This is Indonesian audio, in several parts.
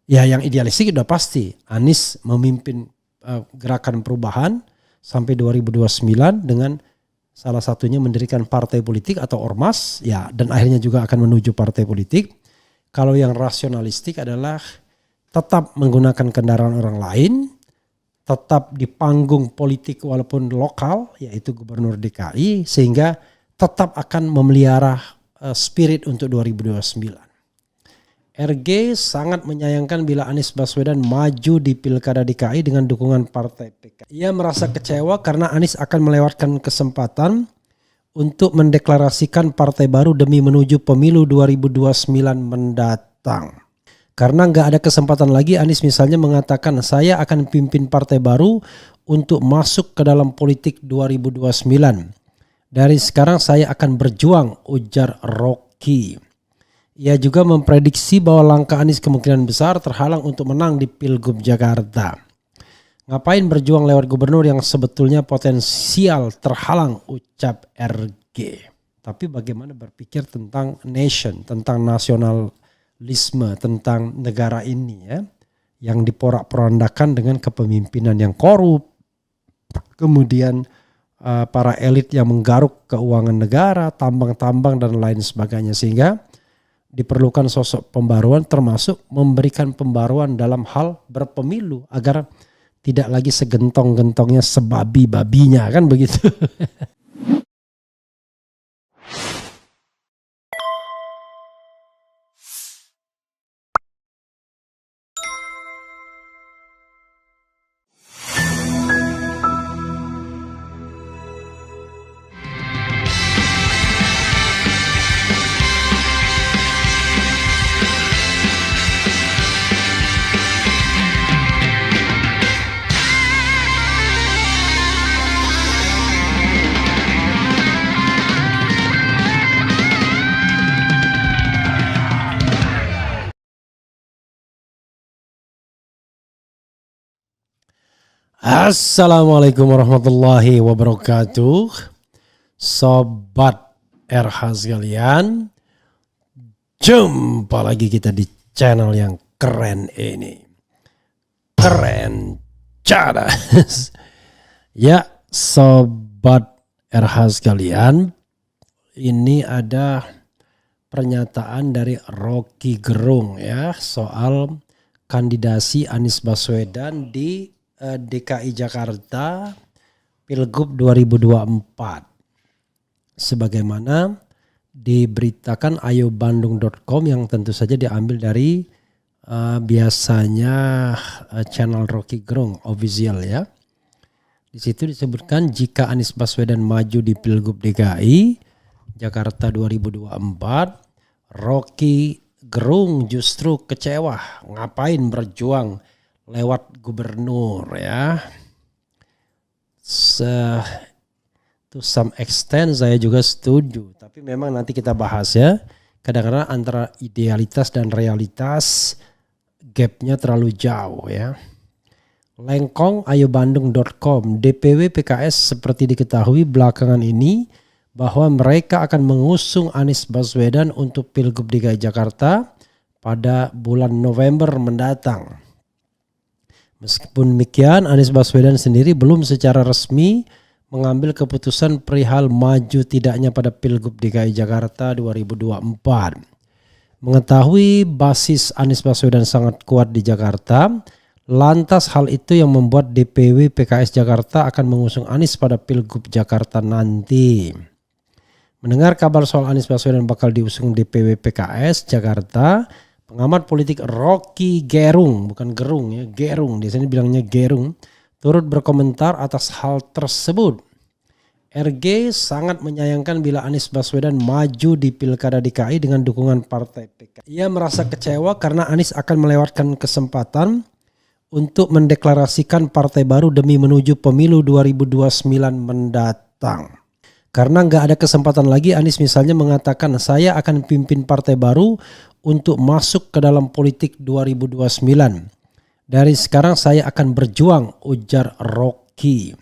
Ya yang idealistik udah pasti Anies memimpin gerakan perubahan sampai 2029 dengan salah satunya mendirikan partai politik atau ormas ya, dan akhirnya juga akan menuju partai politik. Kalau yang rasionalistik adalah tetap menggunakan kendaraan orang lain, tetap di panggung politik walaupun lokal yaitu gubernur DKI, sehingga tetap akan memelihara spirit untuk 2029. RG sangat menyayangkan bila Anies Baswedan maju di Pilkada DKI dengan dukungan Partai PKS. Ia merasa kecewa karena Anies akan melewatkan kesempatan untuk mendeklarasikan partai baru demi menuju pemilu 2029 mendatang. Karena nggak ada kesempatan lagi, Anies misalnya mengatakan saya akan pimpin partai baru untuk masuk ke dalam politik 2029. Dari sekarang saya akan berjuang, ujar Rocky. Ia juga memprediksi bahwa langkah Anies kemungkinan besar terhalang untuk menang di Pilgub Jakarta. Ngapain berjuang lewat gubernur yang sebetulnya potensial terhalang, ucap RG. Tapi bagaimana berpikir tentang nation, tentang nasionalisme, tentang negara ini ya, yang diporak-porandakan dengan kepemimpinan yang korup, kemudian para elit yang menggaruk keuangan negara, tambang-tambang dan lain sebagainya, sehingga diperlukan sosok pembaruan, termasuk memberikan pembaruan dalam hal berpemilu agar tidak lagi segentong-gentongnya sebabi-babinya, kan begitu. Assalamualaikum warahmatullahi wabarakatuh. Sobat RH sekalian, jumpa lagi kita di channel yang keren ini. Keren cadas. Ya Sobat RH sekalian, ini ada pernyataan dari Rocky Gerung ya soal kandidasi Anies Baswedan di DKI Jakarta Pilgub 2024. Sebagaimana diberitakan ayobandung.com yang tentu saja diambil dari biasanya channel Rocky Gerung official ya. Di situ disebutkan jika Anies Baswedan maju di Pilgub DKI Jakarta 2024, Rocky Gerung justru kecewa. Ngapain berjuang lewat gubernur ya. To some extent saya juga setuju. Tapi memang nanti kita bahas ya. Kadang-kadang antara idealitas dan realitas gapnya terlalu jauh ya. Lengkong ayobandung.com, DPW PKS seperti diketahui belakangan ini bahwa mereka akan mengusung Anies Baswedan untuk Pilgub DKI Jakarta pada bulan November mendatang. Meskipun demikian, Anies Baswedan sendiri belum secara resmi mengambil keputusan perihal maju tidaknya pada Pilgub DKI Jakarta 2024. Mengetahui basis Anies Baswedan sangat kuat di Jakarta, lantas hal itu yang membuat DPW PKS Jakarta akan mengusung Anies pada Pilgub Jakarta nanti. Mendengar kabar soal Anies Baswedan bakal diusung DPW PKS Jakarta, pengamat politik Rocky Gerung, bukan Gerung ya, Gerung, di sini bilangnya Gerung, turut berkomentar atas hal tersebut. RG sangat menyayangkan bila Anies Baswedan maju di Pilkada DKI dengan dukungan Partai PKS. Ia merasa kecewa karena Anies akan melewatkan kesempatan untuk mendeklarasikan partai baru demi menuju pemilu 2029 mendatang. Karena nggak ada kesempatan lagi, Anies misalnya mengatakan saya akan pimpin partai baru untuk masuk ke dalam politik 2029. Dari sekarang saya akan berjuang, ujar Rocky.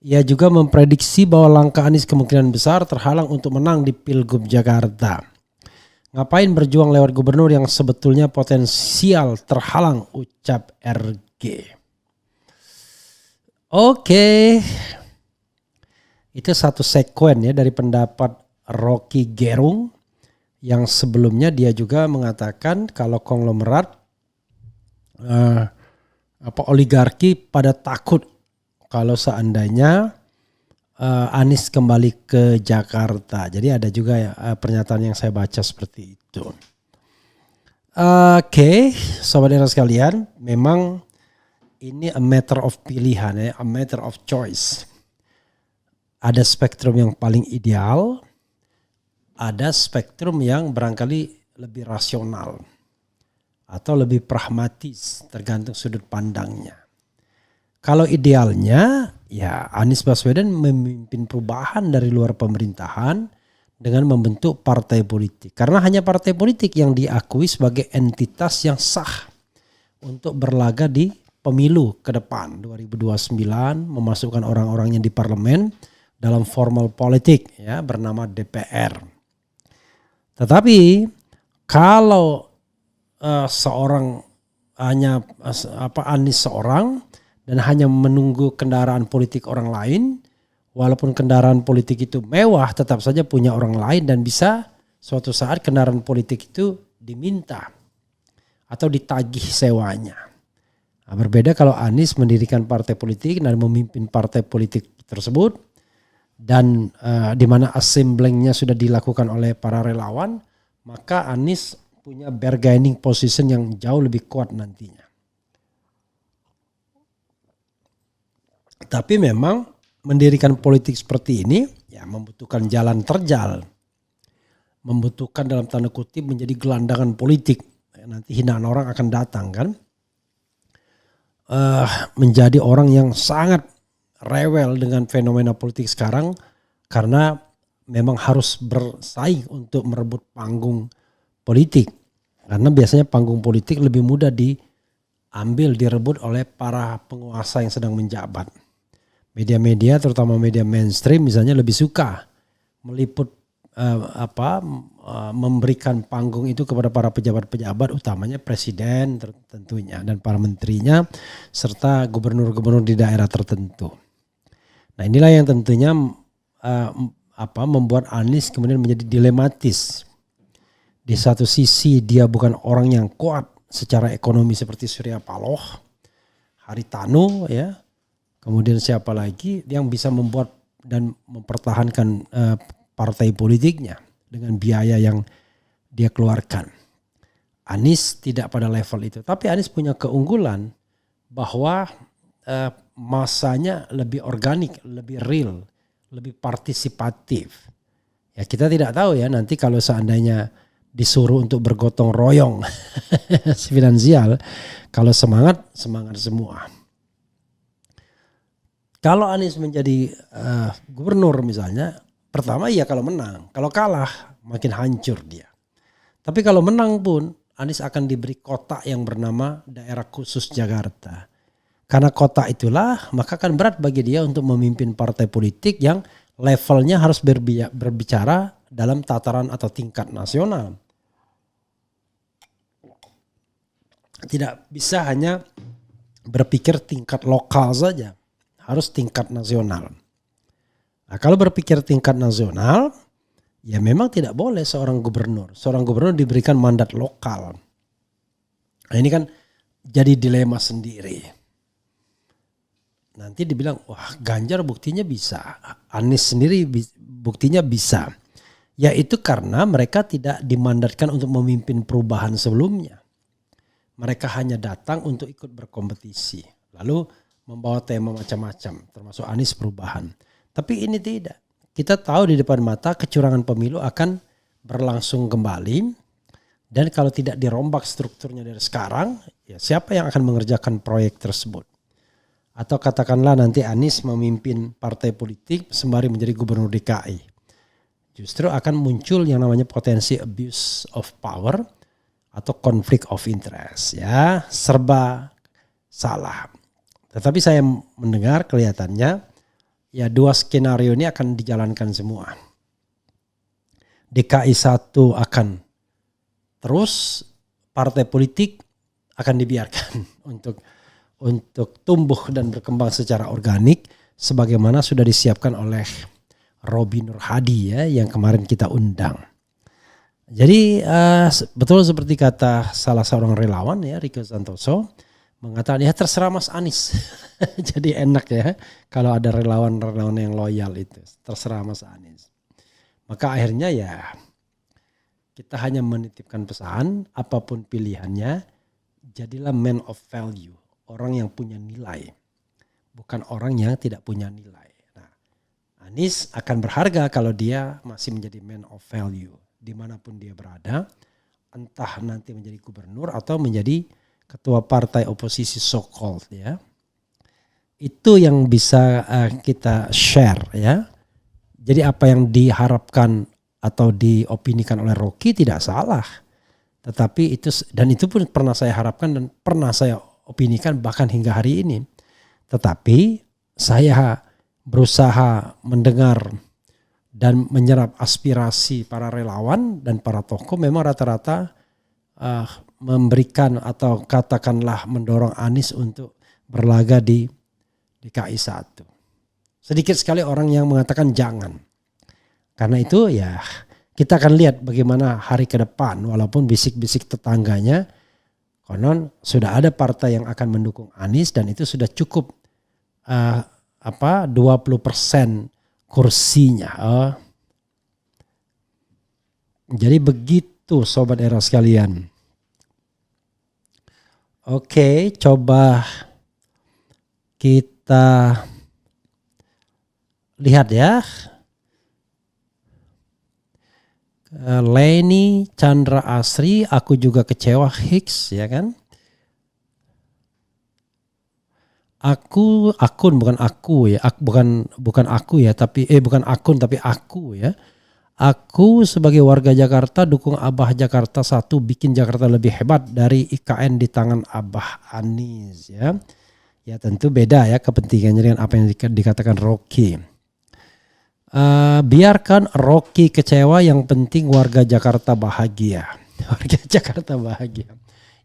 Ia juga memprediksi bahwa langkah Anies kemungkinan besar terhalang untuk menang di Pilgub Jakarta. Ngapain berjuang lewat gubernur yang sebetulnya potensial terhalang, ucap RG. Oke. Itu satu sekuen ya dari pendapat Rocky Gerung yang sebelumnya dia juga mengatakan kalau konglomerat oligarki pada takut kalau seandainya Anies kembali ke Jakarta. Jadi ada juga pernyataan yang saya baca seperti itu. Oke, sobat era sekalian, memang ini a matter of pilihan ya, a matter of choice. Ada spektrum yang paling ideal, ada spektrum yang barangkali lebih rasional atau lebih pragmatis, tergantung sudut pandangnya. Kalau idealnya, ya Anies Baswedan memimpin perubahan dari luar pemerintahan dengan membentuk partai politik. Karena hanya partai politik yang diakui sebagai entitas yang sah untuk berlaga di pemilu ke depan 2029, memasukkan orang-orangnya di parlemen dalam formal politik ya bernama DPR. Tetapi kalau seorang hanya Anies seorang dan hanya menunggu kendaraan politik orang lain, walaupun kendaraan politik itu mewah, tetap saja punya orang lain dan bisa suatu saat kendaraan politik itu diminta atau ditagih sewanya. Nah, berbeda kalau Anies mendirikan partai politik dan memimpin partai politik tersebut dan di mana assemblingnya sudah dilakukan oleh para relawan, maka Anies punya bargaining position yang jauh lebih kuat nantinya. Tapi memang mendirikan politik seperti ini ya membutuhkan jalan terjal. Membutuhkan dalam tanda kutip menjadi gelandangan politik. Nanti hinaan orang akan datang kan. Menjadi orang yang sangat rewel dengan fenomena politik sekarang. Karena memang harus bersaing untuk merebut panggung politik. Karena biasanya panggung politik lebih mudah diambil, direbut oleh para penguasa yang sedang menjabat. Media-media terutama media mainstream misalnya lebih suka meliput memberikan panggung itu kepada para pejabat-pejabat utamanya presiden tentunya dan para menterinya serta gubernur-gubernur di daerah tertentu. Nah inilah yang tentunya membuat Anies kemudian menjadi dilematis. Di satu sisi dia bukan orang yang kuat secara ekonomi seperti Surya Paloh, Haritanu ya. Kemudian siapa lagi yang bisa membuat dan mempertahankan partai politiknya dengan biaya yang dia keluarkan. Anies tidak pada level itu. Tapi Anies punya keunggulan bahwa masanya lebih organik, lebih real, lebih partisipatif. Ya kita tidak tahu ya nanti kalau seandainya disuruh untuk bergotong royong finansial, kalau semangat semua. Kalau Anies menjadi gubernur misalnya, pertama ya kalau menang. Kalau kalah makin hancur dia. Tapi kalau menang pun Anies akan diberi kota yang bernama Daerah Khusus Jakarta. Karena kota itulah maka akan berat bagi dia untuk memimpin partai politik yang levelnya harus berbicara dalam tataran atau tingkat nasional. Tidak bisa hanya berpikir tingkat lokal saja. Harus tingkat nasional. Nah, kalau berpikir tingkat nasional, ya memang tidak boleh seorang gubernur. Seorang gubernur diberikan mandat lokal. Nah, ini kan jadi dilema sendiri. Nanti dibilang, wah Ganjar buktinya bisa. Anies sendiri buktinya bisa. Yaitu karena mereka tidak dimandatkan untuk memimpin perubahan sebelumnya. Mereka hanya datang untuk ikut berkompetisi. Lalu membawa tema macam-macam termasuk Anies perubahan. Tapi ini tidak. Kita tahu di depan mata kecurangan pemilu akan berlangsung kembali. Dan kalau tidak dirombak strukturnya dari sekarang, ya siapa yang akan mengerjakan proyek tersebut? Atau katakanlah nanti Anies memimpin partai politik sembari menjadi gubernur DKI. Justru akan muncul yang namanya potensi abuse of power atau conflict of interest. Ya, serba salah. Tetapi saya mendengar kelihatannya ya dua skenario ini akan dijalankan semua. DKI 1 akan terus partai politik akan dibiarkan untuk tumbuh dan berkembang secara organik sebagaimana sudah disiapkan oleh Robi Nur Hadi ya yang kemarin kita undang. Jadi betul seperti kata salah seorang relawan ya Riko Santoso mengatakan ya terserah Mas Anies. Jadi enak ya kalau ada relawan-relawan yang loyal itu terserah Mas Anies. Maka akhirnya ya kita hanya menitipkan pesan apapun pilihannya jadilah man of value. Orang yang punya nilai. Bukan orang yang tidak punya nilai. Nah, Anies akan berharga kalau dia masih menjadi man of value. Dimanapun dia berada. Entah nanti menjadi gubernur atau menjadi ketua partai oposisi so-called ya. Itu yang bisa kita share ya. Jadi apa yang diharapkan atau diopinikan oleh Rocky tidak salah. Tetapi itu pun pernah saya harapkan dan pernah saya opinikan bahkan hingga hari ini. Tetapi saya berusaha mendengar dan menyerap aspirasi para relawan dan para tokoh memang rata-rata memberikan atau katakanlah mendorong Anies untuk berlaga di DKI 1. Sedikit sekali orang yang mengatakan jangan. Karena itu ya kita akan lihat bagaimana hari ke depan walaupun bisik-bisik tetangganya konon sudah ada partai yang akan mendukung Anies dan itu sudah cukup 20% kursinya. Jadi begitu sobat era sekalian. Oke, coba kita lihat ya. Leni Chandra Asri, aku juga kecewa Hicks ya kan. Bukan aku ya. Aku sebagai warga Jakarta dukung Abah Jakarta 1 bikin Jakarta lebih hebat dari IKN di tangan Abah Anies ya. Ya tentu beda ya kepentingannya dengan apa yang dikatakan Rocky. Biarkan Rocky kecewa, yang penting warga Jakarta bahagia. Warga Jakarta bahagia.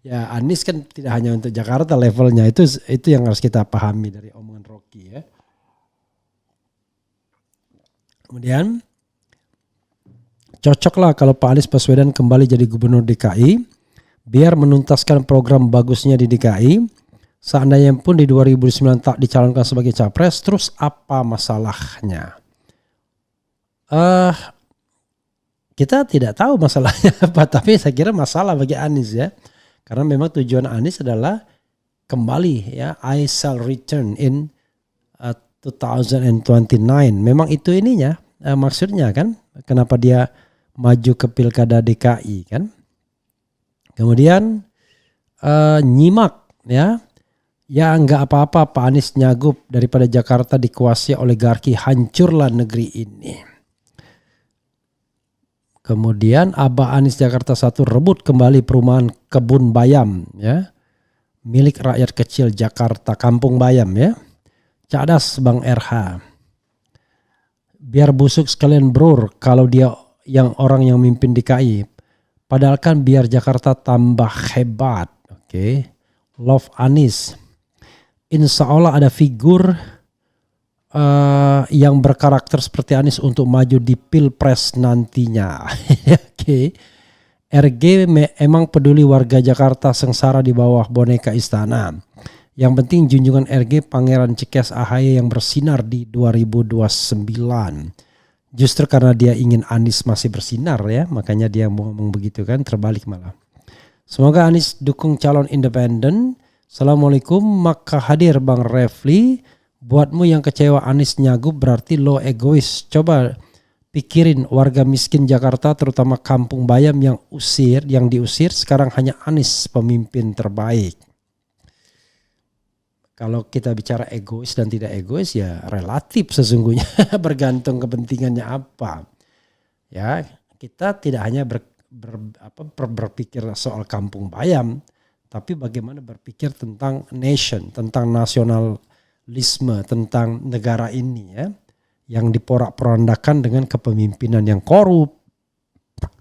Ya Anies kan tidak hanya untuk Jakarta levelnya, itu yang harus kita pahami dari omongan Rocky ya. Kemudian cocoklah kalau Pak Anies Baswedan kembali jadi gubernur DKI biar menuntaskan program bagusnya di DKI. Seandainya pun di 2009 tak dicalonkan sebagai capres, terus apa masalahnya? Kita tidak tahu masalahnya apa, tapi saya kira masalah bagi Anies ya. Karena memang tujuan Anies adalah kembali ya, I shall return in 2029. Memang itu ininya maksudnya kan, kenapa dia maju ke Pilkada DKI kan. Kemudian nyimak ya. Ya enggak apa-apa Pak Anies nyagup daripada Jakarta dikuasai oligarki, hancurlah negeri ini. Kemudian Abah Anies Jakarta 1 rebut kembali perumahan Kebun Bayam ya. Milik rakyat kecil Jakarta, Kampung Bayam ya. Cadas Bang RH. Biar busuk sekalian bror kalau dia yang orang yang mimpin DKI. Padahal kan biar Jakarta tambah hebat. Oke. Love Anies. Insya Allah ada figur yang berkarakter seperti Anies untuk maju di Pilpres nantinya. Oke. RG emang peduli warga Jakarta sengsara di bawah boneka istana. Yang penting junjungan RG Pangeran Cekes AHY yang bersinar di 2029. Justru karena dia ingin Anies masih bersinar ya, makanya dia ngomong begitu kan, terbalik malah. Semoga Anies dukung calon independen. Assalamualaikum, maka hadir Bang Refli. Buatmu yang kecewa Anies nyagup berarti lo egois. Coba pikirin warga miskin Jakarta terutama Kampung Bayam yang diusir sekarang hanya Anies pemimpin terbaik. Kalau kita bicara egois dan tidak egois ya relatif sesungguhnya bergantung kepentingannya apa. Ya, kita tidak hanya berpikir soal Kampung Bayam, tapi bagaimana berpikir tentang nation, tentang nasionalisme, tentang negara ini ya, yang diporak-porandakan dengan kepemimpinan yang korup,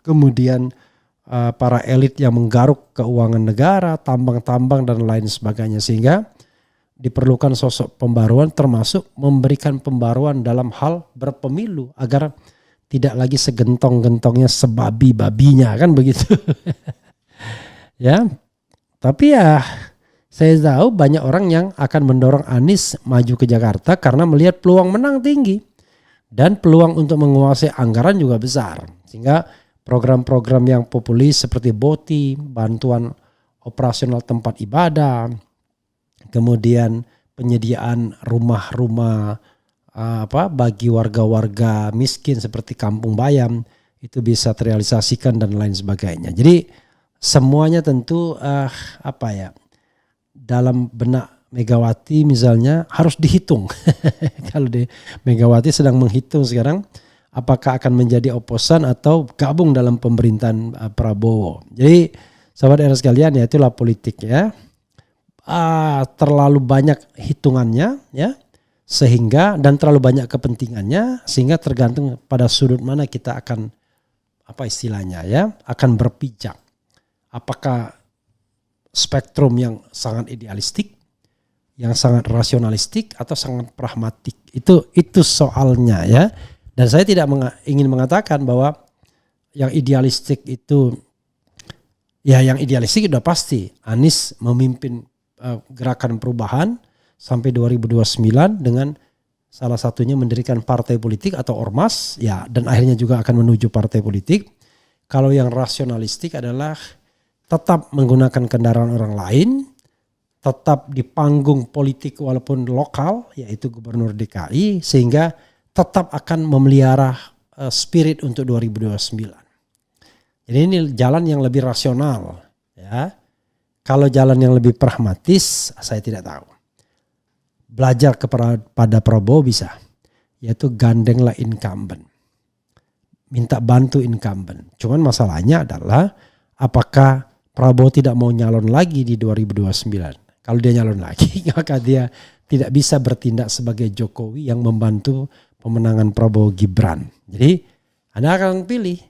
kemudian para elit yang menggaruk keuangan negara, tambang-tambang dan lain sebagainya, sehingga diperlukan sosok pembaruan, termasuk memberikan pembaruan dalam hal berpemilu agar tidak lagi segentong-gentongnya sebabi-babinya, kan begitu. Ya, tapi ya saya tahu banyak orang yang akan mendorong Anies maju ke Jakarta karena melihat peluang menang tinggi dan peluang untuk menguasai anggaran juga besar, sehingga program-program yang populis seperti BOTI, bantuan operasional tempat ibadah, kemudian penyediaan rumah-rumah bagi warga-warga miskin seperti Kampung Bayam itu bisa terrealisasikan dan lain sebagainya. Jadi semuanya tentu dalam benak Megawati misalnya harus dihitung. Kalau Megawati sedang menghitung sekarang apakah akan menjadi oposan atau gabung dalam pemerintahan Prabowo. Jadi sahabat era sekalian, ya itulah politik ya. Terlalu banyak hitungannya ya, sehingga dan terlalu banyak kepentingannya sehingga tergantung pada sudut mana kita akan akan berpijak. Apakah spektrum yang sangat idealistik, yang sangat rasionalistik, atau sangat pragmatik? Itu soalnya ya. Dan saya tidak ingin mengatakan bahwa yang idealistik itu, ya yang idealistik sudah pasti Anies memimpin gerakan perubahan sampai 2029 dengan salah satunya mendirikan partai politik atau ormas, ya, dan akhirnya juga akan menuju partai politik. Kalau yang rasionalistik adalah tetap menggunakan kendaraan orang lain, tetap di panggung politik walaupun lokal, yaitu gubernur DKI, sehingga tetap akan memelihara spirit untuk 2029. Jadi ini jalan yang lebih rasional, ya. Kalau jalan yang lebih pragmatis, saya tidak tahu. Belajar kepada Prabowo bisa, yaitu gandenglah incumbent, minta bantu incumbent. Cuman masalahnya adalah apakah Prabowo tidak mau nyalon lagi di 2029. Kalau dia nyalon lagi, maka dia tidak bisa bertindak sebagai Jokowi yang membantu pemenangan Prabowo Gibran. Jadi Anda akan pilih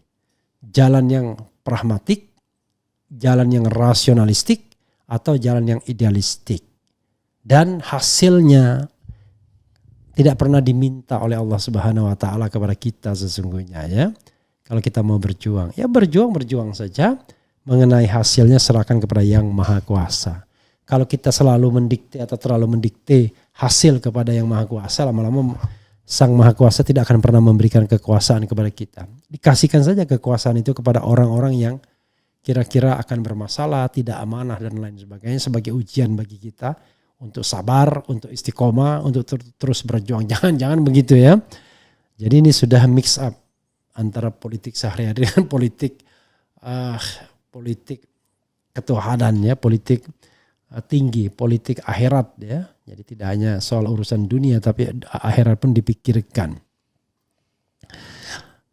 jalan yang pragmatik, jalan yang rasionalistik, atau jalan yang idealistik. Dan hasilnya tidak pernah diminta oleh Allah Subhanahu wa taala kepada kita sesungguhnya ya. Kalau kita mau berjuang, ya berjuang saja. Mengenai hasilnya serahkan kepada Yang Maha Kuasa. Kalau kita selalu mendikte atau terlalu mendikte hasil kepada Yang Maha Kuasa, lama-lama Sang Maha Kuasa tidak akan pernah memberikan kekuasaan kepada kita. Dikasihkan saja kekuasaan itu kepada orang-orang yang kira-kira akan bermasalah, tidak amanah dan lain sebagainya, sebagai ujian bagi kita untuk sabar, untuk istiqomah, untuk terus berjuang. Jangan begitu ya. Jadi ini sudah mix up antara politik sehari-hari dengan politik ketuhanan ya, politik tinggi, politik akhirat ya. Jadi tidak hanya soal urusan dunia tapi akhirat pun dipikirkan.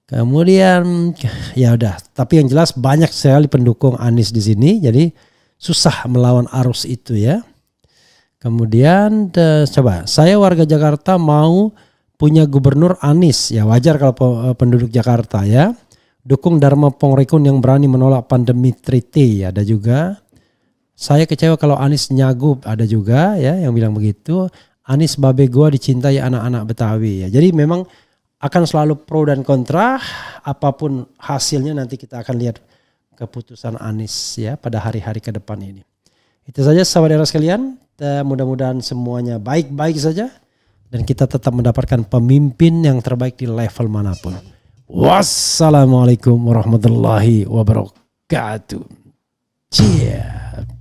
Kemudian ya udah, tapi yang jelas banyak sekali pendukung Anies di sini, jadi susah melawan arus itu ya. Kemudian coba, saya warga Jakarta mau punya gubernur Anies, ya wajar kalau penduduk Jakarta ya. Dukung Dharma Pongrekun yang berani menolak pandemi 3T, ada juga. Saya kecewa kalau Anies nyagup, ada juga ya yang bilang begitu. Anies babe gua dicintai anak-anak Betawi ya. Jadi memang akan selalu pro dan kontra, apapun hasilnya nanti kita akan lihat keputusan Anies ya pada hari-hari ke depan ini. Itu saja sahabat era sekalian, mudah-mudahan semuanya baik-baik saja dan kita tetap mendapatkan pemimpin yang terbaik di level manapun. Wassalamualaikum warahmatullahi wabarakatuh. Cheers.